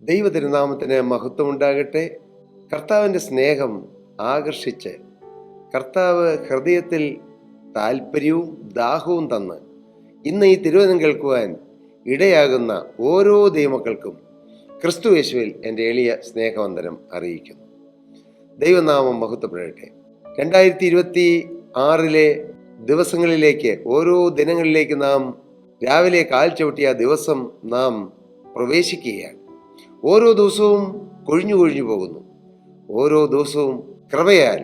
ദൈവ തിരുനാമത്തിന് മഹത്വമുണ്ടാകട്ടെ. കർത്താവിൻ്റെ സ്നേഹം ആകർഷിച്ച് കർത്താവ് ഹൃദയത്തിൽ താല്പര്യവും ദാഹവും തന്ന് ഇന്ന് ഈ തിരുവചനം കേൾക്കുവാൻ ഇടയാകുന്ന ഓരോ ദൈവമക്കൾക്കും ക്രിസ്തു യേശുവിൽ എൻ്റെ എളിയ സ്നേഹവന്ദനം അറിയിക്കുന്നു. ദൈവനാമം മഹത്വപ്പെടട്ടെ. 2026 ദിവസങ്ങളിലേക്ക്, ഓരോ ദിനങ്ങളിലേക്ക് നാം രാവിലെ കാൽ ചവിട്ടിയ ദിവസം നാം പ്രവേശിക്കുകയാണ്. ഓരോ ദിവസവും കൊഴിഞ്ഞു പോകുന്നു. ഓരോ ദിവസവും കൃപയാൽ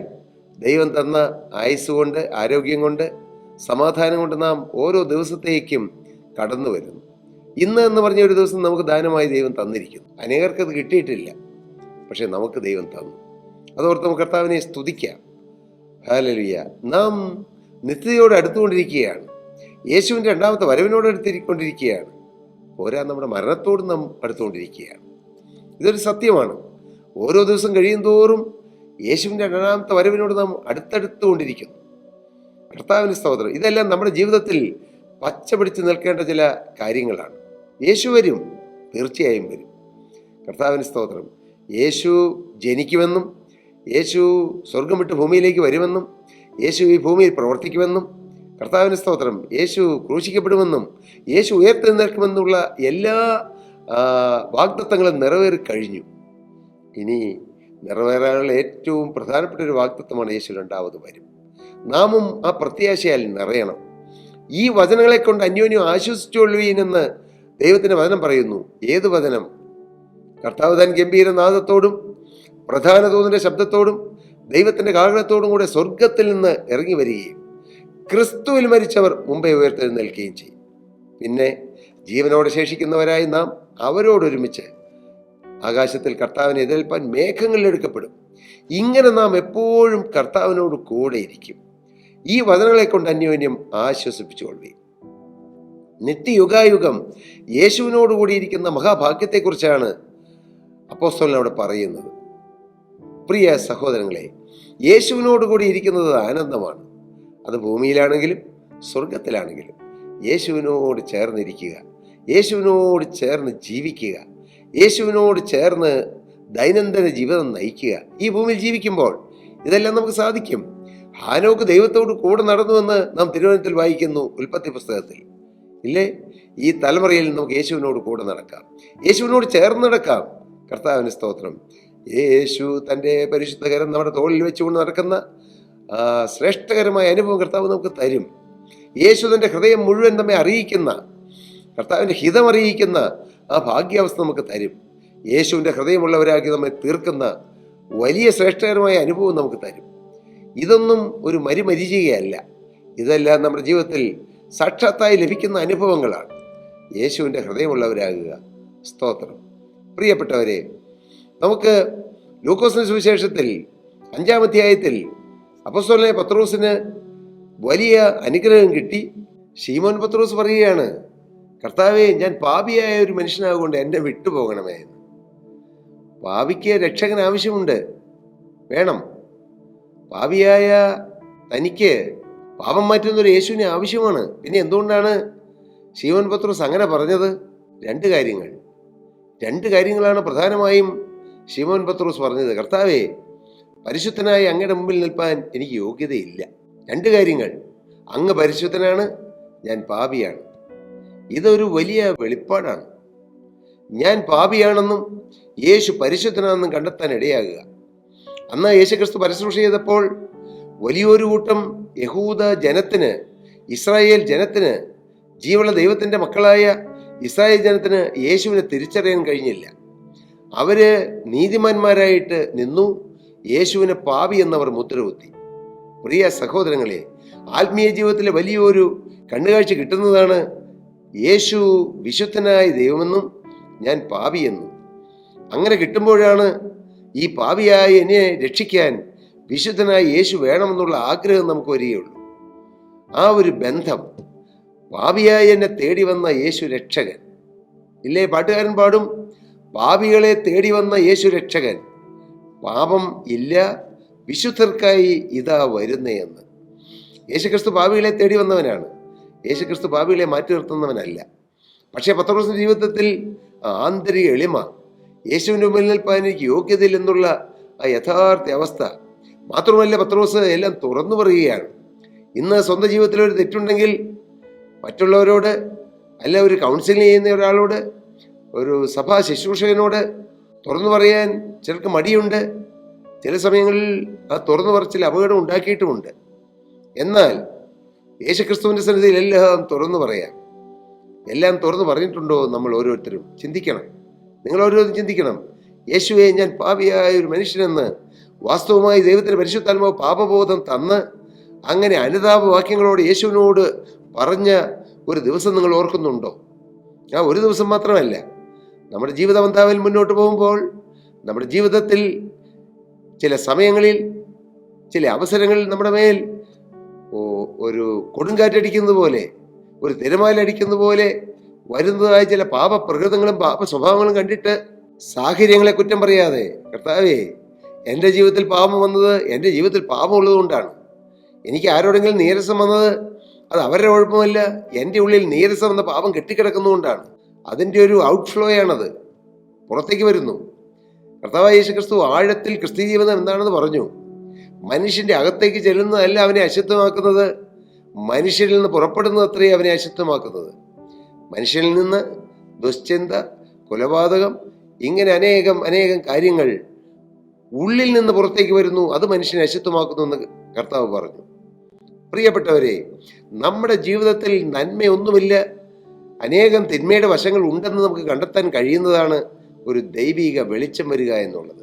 ദൈവം തന്ന ആയുസ് കൊണ്ട്, ആരോഗ്യം കൊണ്ട്, സമാധാനം കൊണ്ട് നാം ഓരോ ദിവസത്തേക്കും കടന്നു വരുന്നു. ഇന്ന് എന്ന് പറഞ്ഞ ഒരു ദിവസം നമുക്ക് ദാനമായി ദൈവം തന്നിരിക്കുന്നു. അനേകർക്ക് അത് കിട്ടിയിട്ടില്ല, പക്ഷെ നമുക്ക് ദൈവം തന്നു. അതോർത്ത് നമുക്ക് കർത്താവിനെ സ്തുതിക്കാം. ഹല്ലേലൂയ. നാം നിത്യതയോട് അടുത്തുകൊണ്ടിരിക്കുകയാണ്. യേശുവിൻ്റെ രണ്ടാമത്തെ വരവിനോട് അടുത്തിരിക്കൊണ്ടിരിക്കുകയാണ്. പോരാ, നമ്മുടെ മരണത്തോട് നാം അടുത്തുകൊണ്ടിരിക്കുകയാണ്. ഇതൊരു സത്യമാണ്. ഓരോ ദിവസം കഴിയും തോറും യേശുവിൻ്റെ രണ്ടാമത്തെ വരവിനോട് നാം അടുത്തടുത്തുകൊണ്ടിരിക്കുന്നു. കർത്താവിന് സ്തോത്രം. ഇതെല്ലാം നമ്മുടെ ജീവിതത്തിൽ പച്ച പിടിച്ച് നിൽക്കേണ്ട ചില കാര്യങ്ങളാണ്. യേശു വരും, തീർച്ചയായും വരും. കർത്താവിന് സ്തോത്രം. യേശു ജനിക്കുമെന്നും, യേശു സ്വർഗം വിട്ട് ഭൂമിയിലേക്ക് വരുമെന്നും, യേശു ഈ ഭൂമിയിൽ പ്രവർത്തിക്കുമെന്നും, കർത്താവിന് സ്തോത്രം, യേശു ക്രൂശിക്കപ്പെടുമെന്നും, യേശു ഉയർത്തെഴുന്നേൽക്കുമെന്നുള്ള എല്ലാ വാഗ്ദത്തങ്ങളും നിറവേറി കഴിഞ്ഞു. ഇനി നിറവേറാനുള്ള ഏറ്റവും പ്രധാനപ്പെട്ട ഒരു വാഗ്ദത്തമാണ് യേശു രണ്ടാമത് വരും. നാമും ആ പ്രത്യാശയാൽ നിറയണം. ഈ വചനങ്ങളെ കൊണ്ട് അന്യോന്യം ആശ്വസിച്ചുകൊള്ളുവീനെന്ന് ദൈവത്തിൻ്റെ വചനം പറയുന്നു. ഏത് വചനം? കർത്താവ് താൻ ഗംഭീരനാദത്തോടും പ്രധാന ദൂതന്റെ ശബ്ദത്തോടും ദൈവത്തിൻ്റെ കാഹളത്തോടും കൂടെ സ്വർഗത്തിൽ നിന്ന് ഇറങ്ങി വരികയും ക്രിസ്തുവിൽ മരിച്ചവർ മുമ്പേ ഉയർത്തെഴുന്നേൽക്കുകയും ചെയ്യും. പിന്നെ ജീവനോടെ ശേഷിക്കുന്നവരായി നാം അവരോടൊരുമിച്ച് ആകാശത്തിൽ കർത്താവിനെ എതിരേൽപ്പാൻ മേഘങ്ങളിൽ എടുക്കപ്പെടും. ഇങ്ങനെ നാം എപ്പോഴും കർത്താവിനോട് കൂടെ ഇരിക്കും. ഈ വചനങ്ങളെ കൊണ്ട് അന്യോന്യം ആശ്വസിപ്പിച്ചുകൊള്ളുകയും. നിത്യയുഗായുഗം യേശുവിനോട് കൂടിയിരിക്കുന്ന മഹാഭാഗ്യത്തെക്കുറിച്ചാണ് അപ്പോസ്തലൻ അവിടെ പറയുന്നത്. പ്രിയ സഹോദരങ്ങളെ, യേശുവിനോട് കൂടി ഇരിക്കുന്നത് ആനന്ദമാണ്. അത് ഭൂമിയിലാണെങ്കിലും സ്വർഗത്തിലാണെങ്കിലും യേശുവിനോട് ചേർന്നിരിക്കുക, യേശുവിനോട് ചേർന്ന് ജീവിക്കുക, യേശുവിനോട് ചേർന്ന് ദൈനംദിന ജീവിതം നയിക്കുക. ഈ ഭൂമിയിൽ ജീവിക്കുമ്പോൾ ഇതെല്ലാം നമുക്ക് സാധിക്കും. ഹാനോക്ക് ദൈവത്തോട് കൂടെ നടന്നുവെന്ന് നാം തിരുവചനത്തിൽ വായിക്കുന്നു, ഉൽപ്പത്തി പുസ്തകത്തിൽ ഇല്ലേ? ഈ തലമുറയിൽ നമുക്ക് യേശുവിനോട് കൂടെ നടക്കാം, യേശുവിനോട് ചേർന്ന് നടക്കാം. കർത്താവിന് സ്തോത്രം. യേശു തൻ്റെ പരിശുദ്ധകരം നമ്മുടെ തോളിൽ വെച്ചുകൊണ്ട് നടക്കുന്ന ശ്രേഷ്ഠകരമായ അനുഭവം കർത്താവ് നമുക്ക് തരും. യേശു തൻ്റെ ഹൃദയം മുഴുവൻ നമ്മെ അറിയിക്കുന്ന, കർത്താവിൻ്റെ ഹിതം അറിയിക്കുന്ന ആ ഭാഗ്യാവസ്ഥ നമുക്ക് തരും. യേശുവിൻ്റെ ഹൃദയമുള്ളവരാക്കി നമ്മെ തീർക്കുന്ന വലിയ ശ്രേഷ്ഠകരമായ അനുഭവം നമുക്ക് തരും. ഇതൊന്നും ഒരു മരിചികയല്ല. ഇതെല്ലാം നമ്മുടെ ജീവിതത്തിൽ സാക്ഷാത്തായി ലഭിക്കുന്ന അനുഭവങ്ങളാണ്. യേശുവിൻ്റെ ഹൃദയമുള്ളവരാകുക. സ്തോത്രം. പ്രിയപ്പെട്ടവരെ, നമുക്ക് ലൂക്കോസിന്റെ സുവിശേഷത്തിൽ 5-ാം അധ്യായത്തിൽ അപ്പോസ്തലനായ പത്രോസിന് വലിയ അനുഗ്രഹം കിട്ടി. ശീമോൻ പത്രോസ് പറയുകയാണ്, കർത്താവേ, ഞാൻ പാപിയായ ഒരു മനുഷ്യനാകൊണ്ട് എന്നെ വിട്ടുപോകണമേ എന്ന്. പാപിക്ക് രക്ഷകൻ ആവശ്യമുണ്ട്, വേണം. പാപിയായ തനിക്ക് പാപം മാറ്റുന്നൊരു യേശുവിനെ ആവശ്യമാണ്. പിന്നെ എന്തുകൊണ്ടാണ് ശീമോൻ പത്രോസ് അങ്ങനെ പറഞ്ഞത്? രണ്ട് കാര്യങ്ങളാണ് പ്രധാനമായും ശീമോൻ പത്രോസ് പറഞ്ഞത്. കർത്താവേ, പരിശുദ്ധനായി അങ്ങയുടെ മുമ്പിൽ നിൽപ്പാൻ എനിക്ക് യോഗ്യതയില്ല. രണ്ട് കാര്യങ്ങൾ: അങ്ങ് പരിശുദ്ധനാണ്, ഞാൻ പാപിയാണ്. ഇതൊരു വലിയ വെളിപ്പാടാണ്. ഞാൻ പാപിയാണെന്നും യേശു പരിശുദ്ധനാണെന്നും കണ്ടെത്താൻ ഇടയാകുക. അന്ന് യേശുക്രിസ്തു പരശുശ്രൂഷ ചെയ്തപ്പോൾ വലിയൊരു കൂട്ടം യഹൂദ ജനത്തിന്, ഇസ്രായേൽ ജനത്തിന്, ജീവനുള്ള ദൈവത്തിൻ്റെ മക്കളായ ഇസ്രായേൽ ജനത്തിന് യേശുവിനെ തിരിച്ചറിയാൻ കഴിഞ്ഞില്ല. അവര് നീതിമാന്മാരായിട്ട് നിന്നു, യേശുവിനെ പാപി എന്നവർ മുദ്രകുത്തി. പ്രിയ സഹോദരങ്ങളെ, ആത്മീയ ജീവിതത്തിലെ വലിയൊരു കണ്ണുകാഴ്ച കിട്ടുന്നതാണ് യേശു വിശുദ്ധനായ ദൈവമെന്നും ഞാൻ പാപിയെന്നും. അങ്ങനെ കിട്ടുമ്പോഴാണ് ഈ പാപിയായ എന്നെ രക്ഷിക്കാൻ വിശുദ്ധനായ യേശു വേണമെന്നുള്ള ആഗ്രഹം നമുക്ക് വരികയുള്ളൂ. ആ ഒരു ബന്ധം, പാപിയായി എന്നെ തേടി വന്ന യേശു രക്ഷകൻ. ഇല്ലേ, പാട്ടുകാരൻ പാടും, പാപികളെ തേടി വന്ന യേശു രക്ഷകൻ, പാപം ഇല്ല വിശുദ്ധർക്കായി ഇതാ വരുന്നേ എന്ന്. യേശുക്രിസ്തു പാപികളെ തേടി വന്നവനാണ്. യേശുക്രിസ്തു പാപികളെ മാറ്റി നിർത്തുന്നവനല്ല. പക്ഷേ പത്രോസിന്റെ ജീവിതത്തിൽ ആന്തരിക എളിമ, യേശുവിൻ്റെ മുമ്പിൽ നിൽപ്പാൻ എനിക്ക് യോഗ്യതയില്ലെന്നുള്ള ആ യഥാർത്ഥ അവസ്ഥ. മാത്രമല്ല, പത്രോസ് എല്ലാം തുറന്നു പറയുകയാണ്. ഇന്ന് സ്വന്തം ജീവിതത്തിൽ ഒരു തെറ്റുണ്ടെങ്കിൽ മറ്റുള്ളവരോട്, അല്ല ഒരു കൗൺസിലിംഗ് ചെയ്യുന്ന ഒരാളോട്, ഒരു സഭാ ശുശ്രൂഷകനോട് തുറന്നു പറയാൻ ചിലർക്ക് മടിയുണ്ട്. ചില സമയങ്ങളിൽ ആ തുറന്നു പറച്ചിൽ അപകടം ഉണ്ടാക്കിയിട്ടുമുണ്ട്. എന്നാൽ യേശുക്രിസ്തുവിൻ്റെ സന്നിധിയിൽ എല്ലാം തുറന്നു പറയാം. എല്ലാം തുറന്നു പറഞ്ഞിട്ടുണ്ടോ? നമ്മൾ ഓരോരുത്തരും ചിന്തിക്കണം. നിങ്ങൾ ഓരോരുത്തരും ചിന്തിക്കണം. യേശുവെ, ഞാൻ പാപിയായ ഒരു മനുഷ്യനെന്ന് വാസ്തവമായി ദൈവത്തിൻ്റെ പരിശുദ്ധാത്മാവ് പാപബോധം തന്ന് അങ്ങനെ അനുതാപ വാക്യങ്ങളോട് യേശുവിനോട് പറഞ്ഞ ഒരു ദിവസം നിങ്ങൾ ഓർക്കുന്നുണ്ടോ? ആ ഒരു ദിവസം മാത്രമല്ല, നമ്മുടെ ജീവിതപന്ഥാവിൽ മുന്നോട്ട് പോകുമ്പോൾ, നമ്മുടെ ജീവിതത്തിൽ ചില സമയങ്ങളിൽ, ചില അവസരങ്ങളിൽ നമ്മുടെ മേൽ ഒരു കൊടുങ്കാറ്റടിക്കുന്നത് പോലെ, ഒരു തിരമാല അടിക്കുന്നത് പോലെ വരുന്നതായ ചില പാപപ്രകൃതങ്ങളും പാപ സ്വഭാവങ്ങളും കണ്ടിട്ട് സാഹചര്യങ്ങളെ കുറ്റം പറയാതെ, കർത്താവേ, എൻ്റെ ജീവിതത്തിൽ പാപം വന്നത് എൻ്റെ ജീവിതത്തിൽ പാപമുള്ളത് കൊണ്ടാണ്. എനിക്ക് ആരോടെങ്കിലും നീരസം വന്നത് അത് അവരുടെ കുഴപ്പമല്ല, എൻ്റെ ഉള്ളിൽ നീരസം എന്ന പാപം കെട്ടിക്കിടക്കുന്നതുകൊണ്ടാണ്. അതിൻ്റെ ഒരു ഔട്ട്ഫ്ലോയാണത്, പുറത്തേക്ക് വരുന്നു. കർത്താവായ യേശുക്രിസ്തു ആഴത്തിൽ ക്രിസ്തീയ ജീവിതം എന്താണെന്ന് പറഞ്ഞു. മനുഷ്യൻ്റെ അകത്തേക്ക് ചെല്ലുന്നതല്ല അവനെ അശുദ്ധമാക്കുന്നത്, മനുഷ്യരിൽ നിന്ന് പുറപ്പെടുന്നത് അത്രയും അവനെ അശുദ്ധമാക്കുന്നത്. മനുഷ്യനിൽ നിന്ന് ദുശ്ചിന്ത, കൊലപാതകം, ഇങ്ങനെ അനേകം കാര്യങ്ങൾ ഉള്ളിൽ നിന്ന് പുറത്തേക്ക് വരുന്നു. അത് മനുഷ്യനെ അശുദ്ധമാക്കുന്നു എന്ന് കർത്താവ് പറഞ്ഞു. പ്രിയപ്പെട്ടവരെ, നമ്മുടെ ജീവിതത്തിൽ നന്മയൊന്നുമില്ല, അനേകം തിന്മയുടെ വശങ്ങൾ ഉണ്ടെന്ന് നമുക്ക് കണ്ടെത്താൻ കഴിയുന്നതാണ് ഒരു ദൈവിക വെളിച്ചം വരിക എന്നുള്ളത്.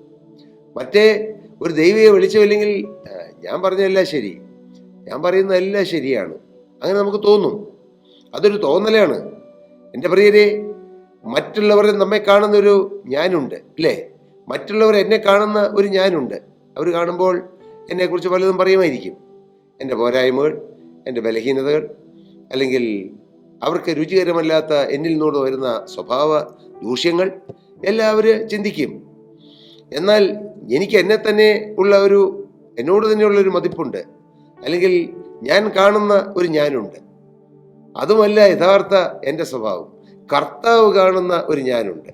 മറ്റേ ഒരു ദൈവിക വെളിച്ചമില്ലെങ്കിൽ ഞാൻ പറഞ്ഞതെല്ലാം ശരി, ഞാൻ പറയുന്നതെല്ലാം ശരിയാണ്, അങ്ങനെ നമുക്ക് തോന്നും. അതൊരു തോന്നലാണ്. എൻ്റെ പ്രിയരെ, മറ്റുള്ളവരെ നമ്മെ കാണുന്നൊരു ഞാനുണ്ട്, അല്ലേ? മറ്റുള്ളവർ എന്നെ കാണുന്ന ഒരു ഞാനുണ്ട്. അവർ കാണുമ്പോൾ എന്നെക്കുറിച്ച് പലതും പറയുമായിരിക്കും. എൻ്റെ പോരായ്മകൾ, എൻ്റെ ബലഹീനതകൾ, അല്ലെങ്കിൽ അവർക്ക് രുചികരമല്ലാത്ത എന്നിൽ നിന്നോട് വരുന്ന സ്വഭാവ ദൂഷ്യങ്ങൾ എല്ലാം അവർ ചിന്തിക്കും. എന്നാൽ എനിക്ക് എന്നെ തന്നെ ഉള്ള എന്നോട് തന്നെയുള്ള ഒരു മതിപ്പുണ്ട്, അല്ലെങ്കിൽ ഞാൻ കാണുന്ന ഒരു ഞാനുണ്ട്. അതുമല്ല യഥാർത്ഥ എൻ്റെ സ്വഭാവം. കർത്താവ് കാണുന്ന ഒരു ഞാനുണ്ട്.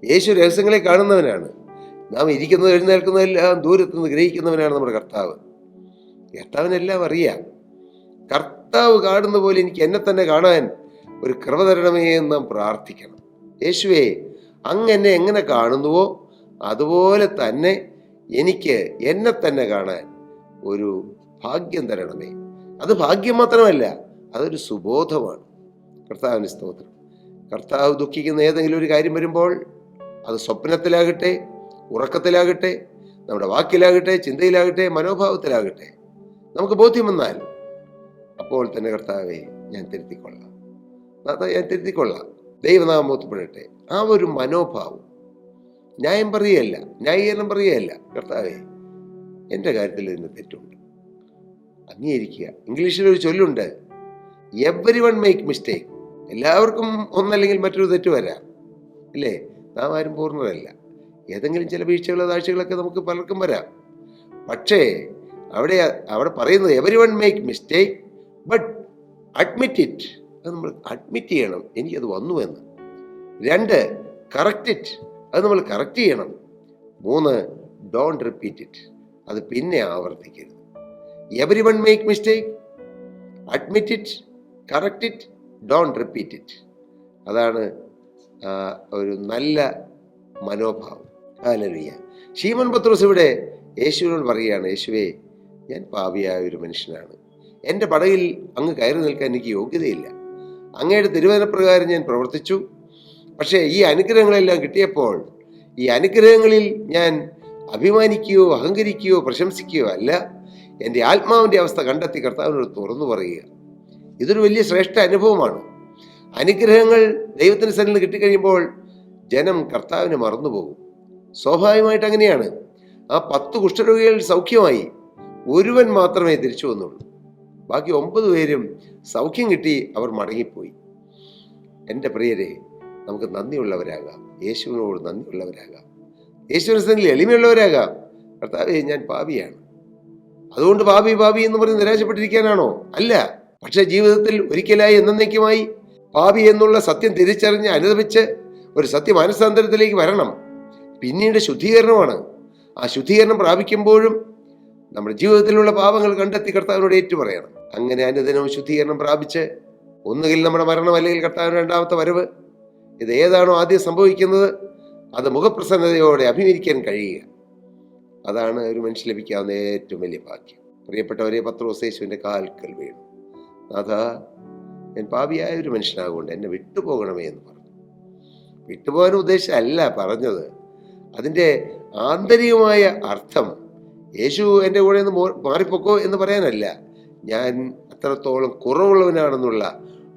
യേശു രഹസ്യങ്ങളെ കാണുന്നവനാണ്. നാം ഇരിക്കുന്നത് എഴുന്നേൽക്കുന്നതെല്ലാം ദൂരത്തു നിന്ന് ഗ്രഹിക്കുന്നവനാണ് നമ്മുടെ കർത്താവ്. കർത്താവിനെല്ലാം അറിയാം. കർത്താവ് കാണുന്ന പോലെ എനിക്ക് എന്നെ തന്നെ കാണാൻ ഒരു കൃപ തരണമേ എന്ന് നാം പ്രാർത്ഥിക്കണം. യേശുവേ, അങ്ങ് എന്നെ എങ്ങനെ കാണുന്നുവോ അതുപോലെ തന്നെ എനിക്ക് എന്നെ തന്നെ കാണാൻ ഒരു ഭാഗ്യം തരണമേ. അത് ഭാഗ്യം മാത്രമല്ല, അതൊരു സുബോധമാണ്. കർത്താവിന് സ്തോത്രം. കർത്താവ് ദുഃഖിക്കുന്ന ഏതെങ്കിലും ഒരു കാര്യം വരുമ്പോൾ, അത് സ്വപ്നത്തിലാകട്ടെ, ഉറക്കത്തിലാകട്ടെ, നമ്മുടെ വാക്കിലാകട്ടെ, ചിന്തയിലാകട്ടെ, മനോഭാവത്തിലാകട്ടെ, നമുക്ക് ബോധ്യം വന്നാൽ അപ്പോൾ തന്നെ കർത്താവെ, ഞാൻ തിരുത്തിക്കൊള്ളാം, ഞാൻ തിരുത്തിക്കൊള്ളാം, ദൈവനാമം ഒത്തുപെടട്ടെ. ആ ഒരു മനോഭാവം, ന്യായം പറയുകയല്ല, ന്യായീകരണം പറയുകയല്ല. കർത്താവെ, എൻ്റെ കാര്യത്തിൽ ഇതിന് തെറ്റുണ്ട്, അംഗീകരിക്കുക. ഇംഗ്ലീഷിൽ ഒരു ചൊല്ലുണ്ട്, എവരി വൺ മേക്ക് മിസ്റ്റേക്ക്. എല്ലാവർക്കും ഒന്നല്ലെങ്കിൽ മറ്റൊരു തെറ്റ് വരാം, അല്ലേ? നാം ആരും പൂർണ്ണരല്ല. ഏതെങ്കിലും ചില വീഴ്ചകളോ താഴ്ചകളൊക്കെ നമുക്ക് പലർക്കും വരാം. പക്ഷേ അവിടെ പറയുന്നത് every one make mistake but admit it. അത് നമ്മൾ അഡ്മിറ്റ് ചെയ്യണം, എനിക്കത് വന്നു എന്ന്. 2, കറക്റ്റ് ഇറ്റ്, അത് നമ്മൾ കറക്റ്റ് ചെയ്യണം. 3, ഡോണ്ട് റിപ്പീറ്റ് ഇറ്റ്, അത് പിന്നെ ആവർത്തിക്കരുത്. Everyone make mistake, admit it, correct it, don't repeat it. അതാണ് ഒരു നല്ല മനോഭാവം. ഹല്ലേലൂയ. ശീമോൻ പത്രോസ് ഇവിടെ യേശുവിനോട് പറയുകയാണ്, യേശുവേ, ഞാൻ പാപിയായ ഒരു മനുഷ്യനാണ്, എൻ്റെ പടകിൽ അങ്ങ് കയറി നിൽക്കാൻ എനിക്ക് യോഗ്യതയില്ല. അങ്ങയുടെ തിരുവചനപ്രകാരം ഞാൻ പ്രവർത്തിച്ചു. പക്ഷേ ഈ അനുഗ്രഹങ്ങളെല്ലാം കിട്ടിയപ്പോൾ ഈ അനുഗ്രഹങ്ങളിൽ ഞാൻ അഭിമാനിക്കുകയോ അഹങ്കരിക്കുകയോ പ്രശംസിക്കുകയോ അല്ല, എൻ്റെ ആത്മാവിൻ്റെ അവസ്ഥ കണ്ടെത്തി കർത്താവിനോട് തുറന്നു പറയുക. ഇതൊരു വലിയ ശ്രേഷ്ഠ അനുഭവമാണ്. അനുഗ്രഹങ്ങൾ ദൈവത്തിൻ്റെ സന്നിധിയിൽ കിട്ടിക്കഴിയുമ്പോൾ ജനം കർത്താവിനെ മറന്നുപോകും. സ്വാഭാവികമായിട്ട് അങ്ങനെയാണ്. ആ 10 കുഷ്ഠരോഗികൾ സൗഖ്യമായി, ഒരുവൻ മാത്രമേ തിരിച്ചു വന്നുള്ളൂ. ബാക്കി 9 പേരും സൗഖ്യം കിട്ടി, അവർ മടങ്ങിപ്പോയി. എൻ്റെ പ്രിയരെ, നമുക്ക് നന്ദിയുള്ളവരാകാം, യേശുവിനോട് നന്ദിയുള്ളവരാകാം, യേശുവിൻ്റെ സന്നിധിയിൽ എളിമയുള്ളവരാകാം. കർത്താവേ, ഞാൻ പാപിയാണ്, അതുകൊണ്ട് പാപി പാപി എന്ന് പറഞ്ഞ് നിരാശപ്പെട്ടിരിക്കാനാണോ? അല്ല. പക്ഷേ ജീവിതത്തിൽ ഒരിക്കലായി എന്നേക്കുമായി പാപി എന്നുള്ള സത്യം തിരിച്ചറിഞ്ഞ് അനുദപിച്ച് ഒരു സത്യ മാനസാന്തരത്തിലേക്ക് വരണം. പിന്നീട് ശുദ്ധീകരണമാണ്. ആ ശുദ്ധീകരണം പ്രാപിക്കുമ്പോഴും നമ്മുടെ ജീവിതത്തിലുള്ള പാപങ്ങൾ കണ്ടെത്തി കർത്താവിനോട് ഏറ്റുപറയണം. അങ്ങനെ അനുദിനവും ശുദ്ധീകരണം പ്രാപിച്ച് ഒന്നുകിൽ നമ്മുടെ മരണം, അല്ലെങ്കിൽ കർത്താവിന് രണ്ടാമത്തെ വരവ്, ഇത് ഏതാണോ ആദ്യം സംഭവിക്കുന്നത് അത് മുഖപ്രസന്നതയോടെ അഭിമുഖീകരിക്കാൻ കഴിയുക. അതാണ് ഒരു മനുഷ്യൻ ലഭിക്കാവുന്ന ഏറ്റവും വലിയ ഭാഗ്യം. പ്രിയപ്പെട്ടവരെ, പത്രോസ് യേശുവിൻ്റെ കാൽക്കൽ വീണു. നാഥാ, ഞാൻ പാപിയായ ഒരു മനുഷ്യനാകൊണ്ട് എന്നെ വിട്ടുപോകണമേ എന്ന് പറഞ്ഞു. വിട്ടുപോകാൻ ഉദ്ദേശമല്ല പറഞ്ഞത്. അതിൻ്റെ ആന്തരികമായ അർത്ഥം യേശു എൻ്റെ കൂടെ നിന്ന് മാറിപ്പോക്കോ എന്ന് പറയാനല്ല, ഞാൻ അത്രത്തോളം കുറവുള്ളവനാണെന്നുള്ള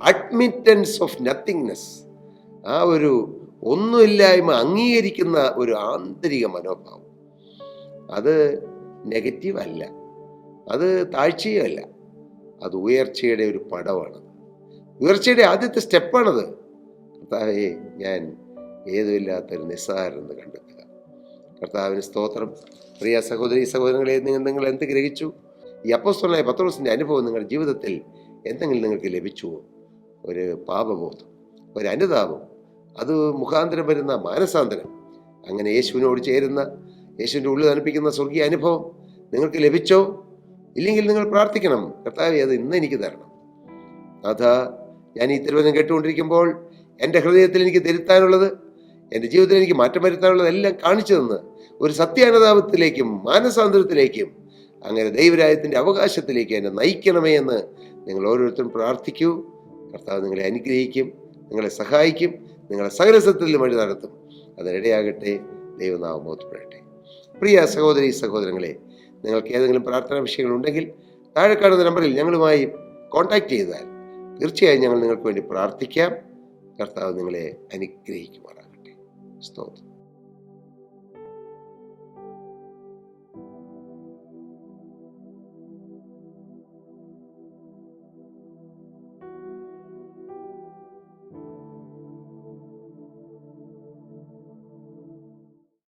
അഡ്മിറ്റൻസ് ഓഫ് നത്തിങ്നെസ്, ആ ഒരു ഒന്നുമില്ലായ്മ അംഗീകരിക്കുന്ന ഒരു ആന്തരിക മനോഭാവം. അത് നെഗറ്റീവ് അല്ല, അത് താഴ്ചയല്ല, അത് ഉയർച്ചയുടെ ഒരു പടവാണ്. ഉയർച്ചയുടെ ആദ്യത്തെ സ്റ്റെപ്പാണത്. കർത്താവേ, ഞാൻ ഏതുമില്ലാത്തൊരു നിസ്സാരെന്ന് കണ്ടെത്തുക. കർത്താവിന് സ്തോത്രം. പ്രിയ സഹോദരി സഹോദരങ്ങളെ, നിങ്ങൾ എന്ത് ഗ്രഹിച്ചു? ഈ അപ്പോസ്തലനായ പത്രോസിൻ്റെ അനുഭവം നിങ്ങളുടെ ജീവിതത്തിൽ എന്തെങ്കിലും നിങ്ങൾക്ക് ലഭിച്ചുവോ? ഒരു പാപബോധം, ഒരു അനുതാപം, അത് മുഖാന്തരം വരുന്ന മാനസാന്തരം, അങ്ങനെ യേശുവിനോട് ചേരുന്ന, യേശുവിൻ്റെ ഉള്ളിൽ തണുപ്പിക്കുന്ന സ്വർഗീയ അനുഭവം നിങ്ങൾക്ക് ലഭിച്ചോ? ഇല്ലെങ്കിൽ നിങ്ങൾ പ്രാർത്ഥിക്കണം, കർത്താവേ, അത് ഇന്ന് എനിക്ക് തരണം. അതാ ഞാൻ ഈ തിരുവചനം കേട്ടുകൊണ്ടിരിക്കുമ്പോൾ എൻ്റെ ഹൃദയത്തിൽ എനിക്ക് തിരുത്താനുള്ളത്, എൻ്റെ ജീവിതത്തിൽ എനിക്ക് മാറ്റം വരുത്താനുള്ളത് എല്ലാം കാണിച്ചു തന്ന് ഒരു സത്യാനുതാപത്തിലേക്കും മാനസാന്തരത്തിലേക്കും, അങ്ങനെ ദൈവരാജ്യത്തിൻ്റെ അവകാശത്തിലേക്ക് എന്നെ നയിക്കണമേ എന്ന് നിങ്ങൾ ഓരോരുത്തരും പ്രാർത്ഥിക്കൂ. കർത്താവ് നിങ്ങളെ അനുഗ്രഹിക്കും, നിങ്ങളെ സഹായിക്കും, നിങ്ങളെ സകല സത്യത്തിലും വഴി നടത്തും. അതിനിടയാകട്ടെ. ദൈവനാമം മഹത്വപ്പെടട്ടെ. പ്രിയ സഹോദരി സഹോദരങ്ങളെ, നിങ്ങൾക്ക് ഏതെങ്കിലും പ്രാർത്ഥനാ വിഷയങ്ങളുണ്ടെങ്കിൽ താഴെ കാണുന്ന നമ്പറിൽ ഞങ്ങളുമായി കോൺടാക്റ്റ് ചെയ്താൽ തീർച്ചയായും ഞങ്ങൾ നിങ്ങൾക്ക് വേണ്ടി പ്രാർത്ഥിക്കാം. കർത്താവ് നിങ്ങളെ അനുഗ്രഹിക്കുമാറാകട്ടെ. സ്തോത്രം.